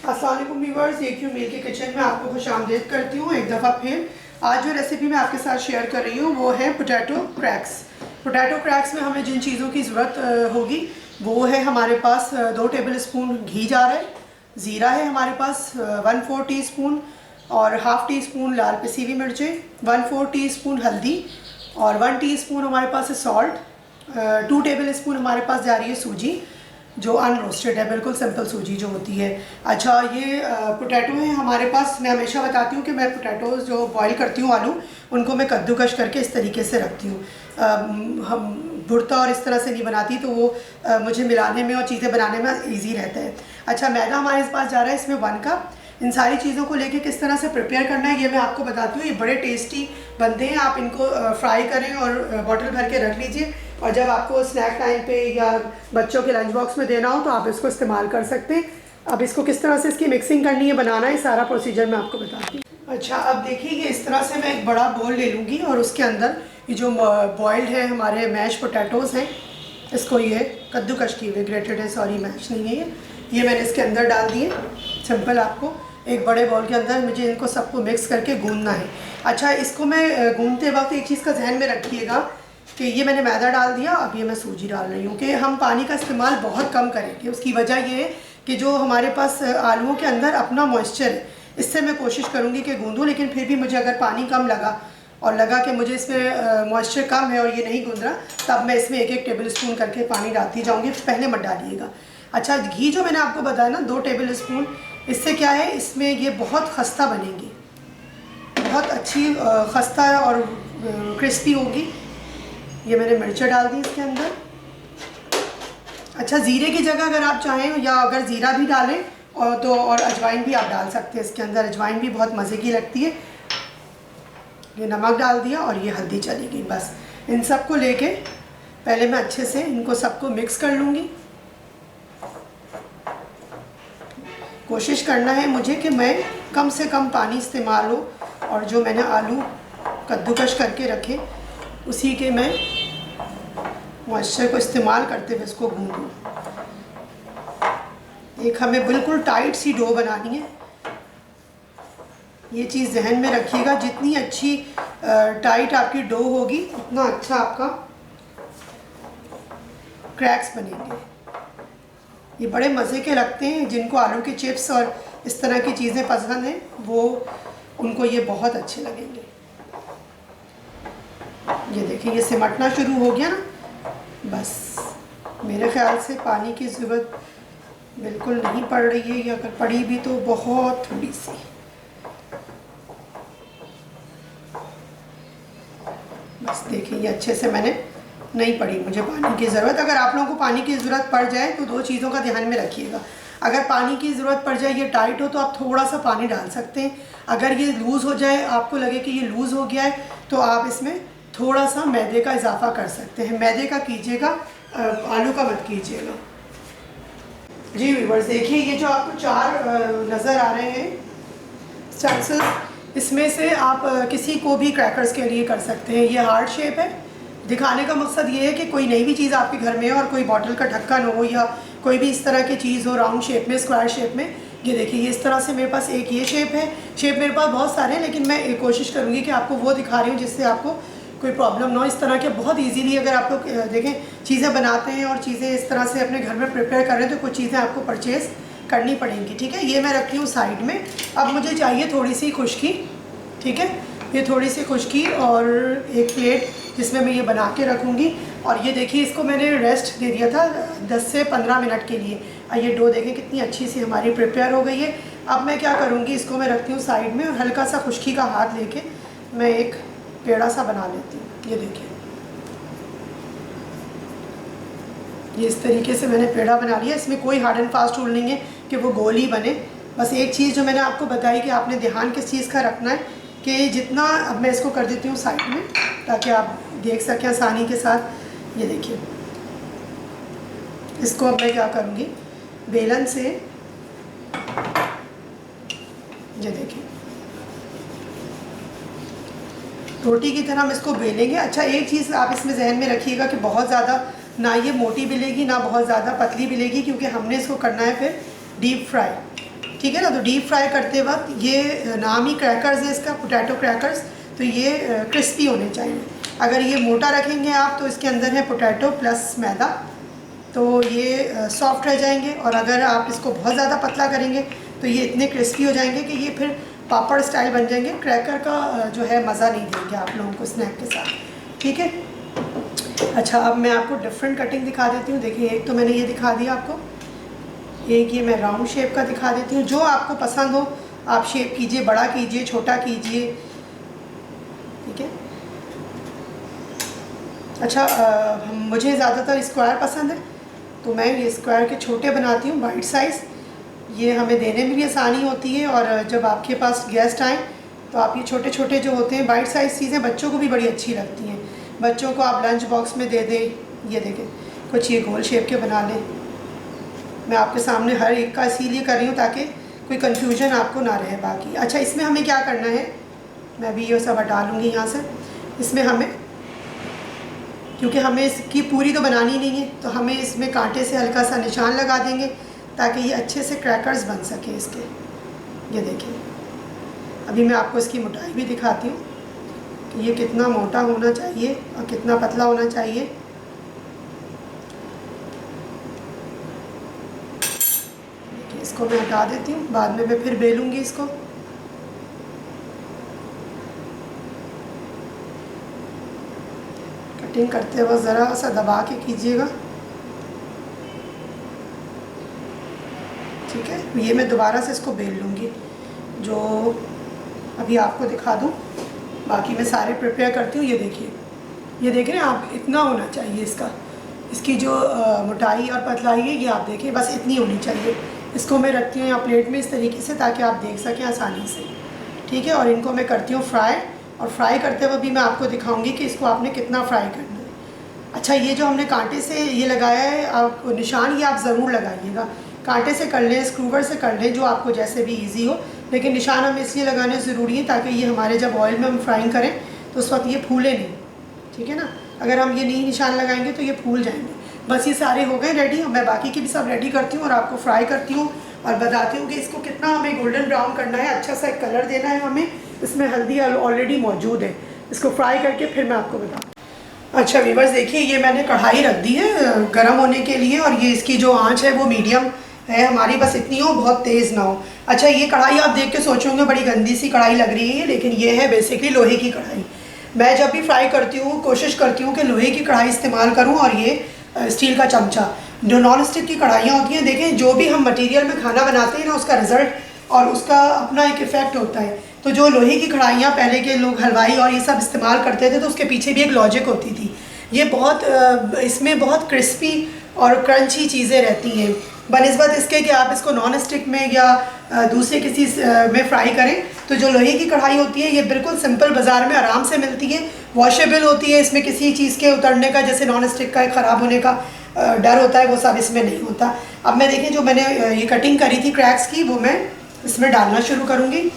अस्सलाम वालेकुम व्यूअर्स, एक क्यू मील के किचन में आपको खुशामदीद करती हूँ एक दफ़ा फिर। आज जो रेसिपी मैं आपके साथ शेयर कर रही हूँ वो है पोटैटो क्रैक्स। पोटैटो क्रैक्स में हमें जिन चीज़ों की ज़रूरत होगी वो है हमारे पास 2 टेबल स्पून घी जा रहा है, ज़ीरा है हमारे पास 1/4 टीस्पून और हाफ़ टी स्पून लाल पिसी हुई मिर्चें, 1/4 टीस्पून हल्दी और 1 टीस्पून हमारे पास है सॉल्ट, 2 टेबल स्पून हमारे पास जा रही है सूजी जो अनरोस्टेड है, बिल्कुल सिंपल सूजी जो होती है। अच्छा, ये पोटैटो है हमारे पास। मैं हमेशा बताती हूँ कि मैं पोटैटोज़ जो बॉईल करती हूँ आलू, उनको मैं कद्दूकश करके इस तरीके से रखती हूँ। हम भुर्ता और इस तरह से नहीं बनाती, तो वो मुझे मिलाने में और चीज़ें बनाने में ईजी रहता है। अच्छा, मैदा हमारे पास जा रहा है इसमें 1 कप। इन सारी चीज़ों को लेके किस तरह से प्रिपेयर करना है ये मैं आपको बताती हूँ। ये बड़े टेस्टी बनते हैं, आप इनको फ्राई करें और बॉटल भर के रख लीजिए और जब आपको स्नैक टाइम पे या बच्चों के लंच बॉक्स में देना हो तो आप इसको इस्तेमाल कर सकते हैं। अब इसको किस तरह से इसकी मिक्सिंग करनी है, बनाना है, सारा प्रोसीजर मैं आपको बताती हूँ। अच्छा, अब देखिए ये इस तरह से मैं एक बड़ा बोल ले लूँगी और उसके अंदर ये जो बॉयल्ड है हमारे मैश पोटैटोज़ हैं, इसको ये कद्दूकश किए हुए, ग्रेटेड है, सॉरी मैश नहीं है ये मैंने इसके अंदर डाल दिए। सिंपल आपको एक बड़े बॉल के अंदर मुझे इनको सबको मिक्स करके गूंदना है। अच्छा, इसको मैं गूंदते वक्त एक चीज़ का ध्यान में रखिएगा कि ये मैंने मैदा डाल दिया, अब ये मैं सूजी डाल रही हूँ कि हम पानी का इस्तेमाल बहुत कम करेंगे। उसकी वजह ये है कि जो हमारे पास आलूओं के अंदर अपना मॉइस्चर है, इससे मैं कोशिश करूँगी कि गूंदूँ, लेकिन फिर भी मुझे अगर पानी कम लगा और लगा कि मुझे इसमें मॉइस्चर कम है और ये नहीं गूंद रहा, तब मैं इसमें 1-1 टेबल स्पून करके पानी डालती जाऊँगी, पहले मत डालिएगा। अच्छा, घी जो मैंने आपको बताया ना 2 टेबल स्पून, इससे क्या है, इसमें ये बहुत खस्ता बनेगी, बहुत अच्छी खस्ता और क्रिस्पी होगी। ये मैंने मिर्चें डाल दी इसके अंदर। अच्छा, ज़ीरे की जगह अगर आप चाहें या अगर ज़ीरा भी डालें और अजवाइन भी आप डाल सकते हैं इसके अंदर, अजवाइन भी बहुत मज़े की लगती है। ये नमक डाल दिया और ये हल्दी चलेगी। बस इन सब को लेके पहले मैं अच्छे से इनको सबको मिक्स कर लूँगी। कोशिश करना है मुझे कि मैं कम से कम पानी इस्तेमाल हो और जो मैंने आलू कद्दूकश करके रखे उसी के मैं मॉइस्चर को इस्तेमाल करते हुए इसको गूंदूँ। एक हमें बिल्कुल टाइट सी डो बनानी है, ये चीज़ जहन में रखिएगा। जितनी अच्छी टाइट आपकी डो होगी उतना अच्छा आपका क्रैक्स बनेंगे। ये बड़े मज़े के लगते हैं, जिनको आलू के चिप्स और इस तरह की चीज़ें पसंद हैं वो उनको ये बहुत अच्छे लगेंगे। ये देखिए ये सिमटना शुरू हो गया ना। बस मेरे ख्याल से पानी की ज़रूरत बिल्कुल नहीं पड़ रही है, या अगर पड़ी भी तो बहुत थोड़ी सी। बस देखिए ये अच्छे से मैंने नहीं पड़ी मुझे पानी की ज़रूरत। अगर आप लोगों को पानी की ज़रूरत पड़ जाए तो 2 चीज़ों का ध्यान में रखिएगा। अगर पानी की ज़रूरत पड़ जाए, ये टाइट हो, तो आप थोड़ा सा पानी डाल सकते हैं। अगर ये लूज़ हो जाए, आपको लगे कि ये लूज़ हो गया है, तो आप इसमें थोड़ा सा मैदे का इजाफा कर सकते हैं। मैदे का कीजिएगा, आलू का मत कीजिएगा। जी व्यूअर्स, देखिए ये जो आपको 4 नज़र आ रहे हैं स्टेंसिल्स, इसमें से आप किसी को भी क्रैकर्स के लिए कर सकते हैं। ये हार्ट शेप है। दिखाने का मकसद ये है कि कोई नई भी चीज़ आपके घर में हो और कोई बॉटल का ढक्कन हो या कोई भी इस तरह की चीज़ हो राउंड शेप में, स्क्वायर शेप में। ये देखिए ये इस तरह से मेरे पास एक ये शेप है। शेप मेरे पास बहुत सारे हैं, लेकिन मैं कोशिश करूँगी कि आपको वो दिखा रही हूँ जिससे आपको कोई प्रॉब्लम ना हो। इस तरह के बहुत इजीली अगर आप लोग देखें चीज़ें बनाते हैं और चीज़ें इस तरह से अपने घर में प्रिपेयर कर रहे हैं, तो कुछ चीज़ें आपको परचेज़ करनी पड़ेंगी। ठीक है, ये मैं रखती हूँ साइड में। अब मुझे चाहिए थोड़ी सी खुश्की। ठीक है, ये थोड़ी सी खुश्की और एक प्लेट जिसमें मैं ये बना के रखूँगी। और ये देखिए इसको मैंने रेस्ट दे दिया था 10 से 15 मिनट के लिए। ये डो देखें कितनी अच्छी सी हमारी प्रिपेयर हो गई है। अब मैं क्या करूँगी, इसको मैं रखती हूँ साइड में और हल्का सा खुश्की का हाथ लेके मैं एक पेड़ा सा बना लेती हूँ। ये देखिए ये इस तरीके से मैंने पेड़ा बना लिया। इसमें कोई हार्ड एंड फास्ट रूल नहीं है कि वो गोल ही बने। बस एक चीज़ जो मैंने आपको बताई कि आपने ध्यान किस चीज़ का रखना है कि जितना, अब मैं इसको कर देती हूँ साइड में ताकि आप देख सकें आसानी के साथ। ये देखिए इसको अब मैं क्या करूँगी, बेलन से, ये देखिए रोटी की तरह हम इसको बेलेंगे। अच्छा, एक चीज़ आप इसमें जहन में रखिएगा कि बहुत ज़्यादा ना ये मोटी बेलेगी ना बहुत ज़्यादा पतली बेलेगी, क्योंकि हमने इसको करना है फिर डीप फ्राई। ठीक है ना। तो डीप फ्राई करते वक्त ये नाम ही क्रैकर्स है इसका, पोटैटो क्रैकर्स, तो ये क्रिस्पी होने चाहिए। अगर ये मोटा रखेंगे आप तो इसके अंदर है पोटैटो प्लस मैदा, तो ये सॉफ्ट रह जाएंगे। और अगर आप इसको बहुत ज़्यादा पतला करेंगे तो ये इतने क्रिस्पी हो जाएंगे कि ये फिर पापड़ स्टाइल बन जाएंगे, क्रैकर का जो है मज़ा नहीं देंगे आप लोगों को स्नैक के साथ, ठीक है। अच्छा, अब मैं आपको डिफरेंट कटिंग दिखा देती हूँ। देखिए, एक तो मैंने ये दिखा दिया आपको, एक ये मैं राउंड शेप का दिखा देती हूँ। जो आपको पसंद हो आप शेप कीजिए, बड़ा कीजिए, छोटा कीजिए, ठीक है। अच्छा, मुझे ज़्यादातर स्क्वायर पसंद है तो मैं ये स्क्वायर के छोटे बनाती हूँ, बाइट साइज़। ये हमें देने में भी आसानी होती है और जब आपके पास गेस्ट आएँ तो आप ये छोटे छोटे जो होते हैं बाइट साइज़ चीज़ें बच्चों को भी बड़ी अच्छी लगती हैं। बच्चों को आप लंच बॉक्स में दे दें। ये देखें, कुछ ये गोल शेप के बना लें। मैं आपके सामने हर एक का इसीलिए कर रही हूँ ताकि कोई कन्फ्यूजन आपको ना रहे बाकी। अच्छा, इसमें हमें क्या करना है, मैं भी ये सब हटा लूँगी यहाँ से। इसमें हमें, क्योंकि हमें इसकी पूरी तो बनानी नहीं है, तो हमें इसमें कांटे से हल्का सा निशान लगा देंगे ताकि ये अच्छे से क्रैकर्स बन सके इसके। ये देखिए, अभी मैं आपको इसकी मोटाई भी दिखाती हूँ कि ये कितना मोटा होना चाहिए और कितना पतला होना चाहिए। देखिए, इसको मैं हटा देती हूँ, बाद में मैं फिर बेलूँगी इसको। कटिंग करते वक्त ज़रा सा दबा के कीजिएगा, ठीक है। ये मैं दोबारा से इसको बेल लूँगी, जो अभी आपको दिखा दूँ। बाकी मैं सारे प्रिपेयर करती हूँ। ये देखिए, ये देख रहे हैं आप, इतना होना चाहिए इसकी जो मोटाई और पतलाई है, ये आप देखिए बस इतनी होनी चाहिए। इसको मैं रखती हूँ यहाँ प्लेट में इस तरीके से ताकि आप देख सकें आसानी से, ठीक है। और इनको मैं करती हूँ फ्राई, और फ्राई करते हुए भी मैं आपको दिखाऊंगी कि इसको आपने कितना फ्राई करना है। अच्छा, ये जो हमने कांटे से ये लगाया है, आप निशान ये आप ज़रूर लगाइएगा। कांटे से कर लें, स्क्रूवर से कर लें, जो आपको जैसे भी इजी हो, लेकिन निशान हमें इसलिए लगाने ज़रूरी है ताकि ये हमारे जब ऑयल में हम फ्राइंग करें तो उस वक्त ये फूले नहीं, ठीक है ना। अगर हम ये नहीं निशान लगाएंगे तो ये फूल जाएंगे। बस ये सारे हो गए रेडी। मैं बाकी की भी सब रेडी करती हूँ और आपको फ्राई करती हूँ और बताती हूँ कि इसको कितना हमें गोल्डन ब्राउन करना है, अच्छा सा एक कलर देना है हमें। इसमें हल्दी ऑलरेडी मौजूद है, इसको फ्राई करके फिर मैं आपको बताऊँ। अच्छा व्यूअर्स, देखिए ये मैंने कढ़ाई रख दी है गर्म होने के लिए, और ये इसकी जो आंच है वो मीडियम है हमारी, बस इतनी हो, बहुत तेज़ ना हो। अच्छा, ये कढ़ाई आप देख के सोचोगे बड़ी गंदी सी कढ़ाई लग रही है, लेकिन ये है बेसिकली लोहे की कढ़ाई। मैं जब भी फ्राई करती हूँ कोशिश करती हूँ कि लोहे की कढ़ाई इस्तेमाल करूँ, और ये स्टील का चमचा। जो नॉन स्टिक की कढ़ाइयाँ होती हैं, देखें जो भी हम मटेरियल में खाना बनाते हैं ना, उसका रिज़ल्ट और उसका अपना एक इफ़ेक्ट होता है। तो जो लोहे की कढ़ाइयाँ पहले के लोग हलवाई और ये सब इस्तेमाल करते थे, तो उसके पीछे भी एक लॉजिक होती थी। ये बहुत इसमें बहुत क्रिस्पी और क्रंची चीज़ें रहती हैं बनिस्बत इसके कि आप इसको नॉन स्टिक में या दूसरे किसी में फ्राई करें। तो जो लोहे की कढ़ाई होती है ये बिल्कुल सिंपल, बाज़ार में आराम से मिलती है, वॉशेबल होती है, इसमें किसी चीज़ के उतरने का, जैसे नॉन स्टिक का ख़राब होने का डर होता है, वो सब इसमें नहीं होता। अब मैं देखें, जो मैंने ये कटिंग करी थी क्रैक्स की, वो मैं इसमें डालना शुरू करूँगी।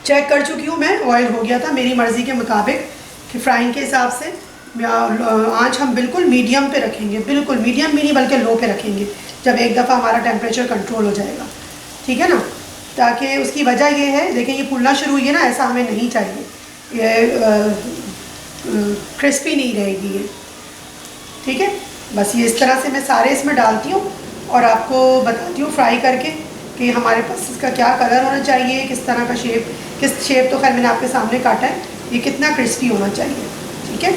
चेक कर चुकी हूँ मैं, ऑयल हो गया था मेरी मर्ज़ी के मुताबिक कि फ्राइंग के हिसाब से। आँच हम बिल्कुल मीडियम पे रखेंगे, बिल्कुल मीडियम भी नहीं बल्कि लो पे रखेंगे जब एक दफ़ा हमारा टेम्परेचर कंट्रोल हो जाएगा, ठीक है ना। ताकि उसकी वजह ये है, देखें ये फूलना शुरू हुई है ना, ऐसा हमें नहीं चाहिए, ये क्रिस्पी नहीं रहेगी ये, ठीक है। बस ये इस तरह से मैं सारे इसमें डालती हूँ और आपको बताती हूँ फ्राई करके कि हमारे पास इसका क्या कलर होना चाहिए, किस तरह का शेप, किस शेप तो खैर मैंने आपके सामने काटा है, ये कितना क्रिस्पी होना चाहिए, ठीक है।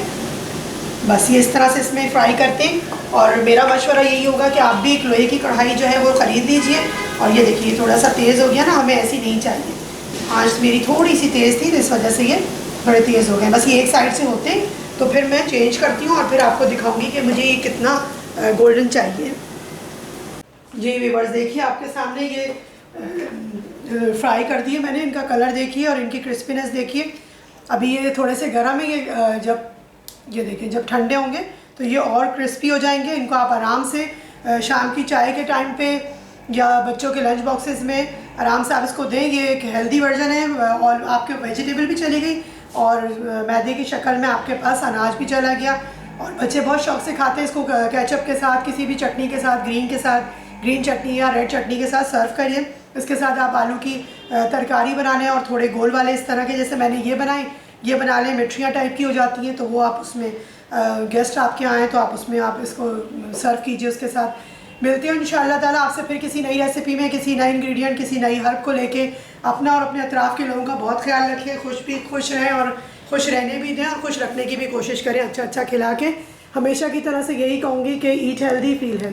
बस ये इस तरह से इसमें फ्राई करते हैं। और मेरा मशवरा यही होगा कि आप भी एक लोहे की कढ़ाई जो है वो ख़रीद लीजिए। और ये देखिए थोड़ा सा तेज़ हो गया ना, हमें ऐसी नहीं चाहिए। आँच मेरी थोड़ी सी तेज़ थी, इस वजह से ये बड़े तेज़ हो गए। बस ये एक साइड से होते हैं तो फिर मैं चेंज करती हूँ और फिर आपको दिखाऊंगी कि मुझे ये कितना गोल्डन चाहिए। जी व्यूअर्स, देखिए आपके सामने ये फ्राई कर दिए मैंने, इनका कलर देखिए और इनकी क्रिस्पीनेस देखिए। अभी ये थोड़े से गर्म है, ये जब ये देखिए जब ठंडे होंगे तो ये और क्रिस्पी हो जाएंगे। इनको आप आराम से शाम की चाय के टाइम पे या बच्चों के लंच बॉक्सेस में आराम से आप इसको दें। ये एक हेल्दी वर्जन है और आपके वेजिटेबल भी चली गई और मैदे की शक्ल में आपके पास अनाज भी चला गया। और बच्चे बहुत शौक से खाते हैं इसको केचप के साथ, किसी भी चटनी के साथ, ग्रीन चटनी या रेड चटनी के साथ सर्व करिए। इसके साथ आप आलू की तरकारी बना लें और थोड़े गोल वाले इस तरह के, जैसे मैंने ये बनाए, ये बना लें, मिठियाँ टाइप की हो जाती हैं, तो वो आप उसमें गेस्ट आपके आएँ तो आप उसमें आप इसको सर्व कीजिए उसके साथ। मिलते हैं इंशाअल्लाह ताला आपसे फिर किसी नई रेसिपी में, किसी नए इंग्रेडिएंट, किसी नई हर्ब को लेके। अपना और अपने अतराफ़ के लोगों का बहुत ख्याल रखें, खुश रहें और खुश रहने भी दें और खुश रखने की भी कोशिश करें, अच्छा अच्छा खिला के। हमेशा की तरह से यही कहूँगी कि ईट हेल्दी फील हेल्दी।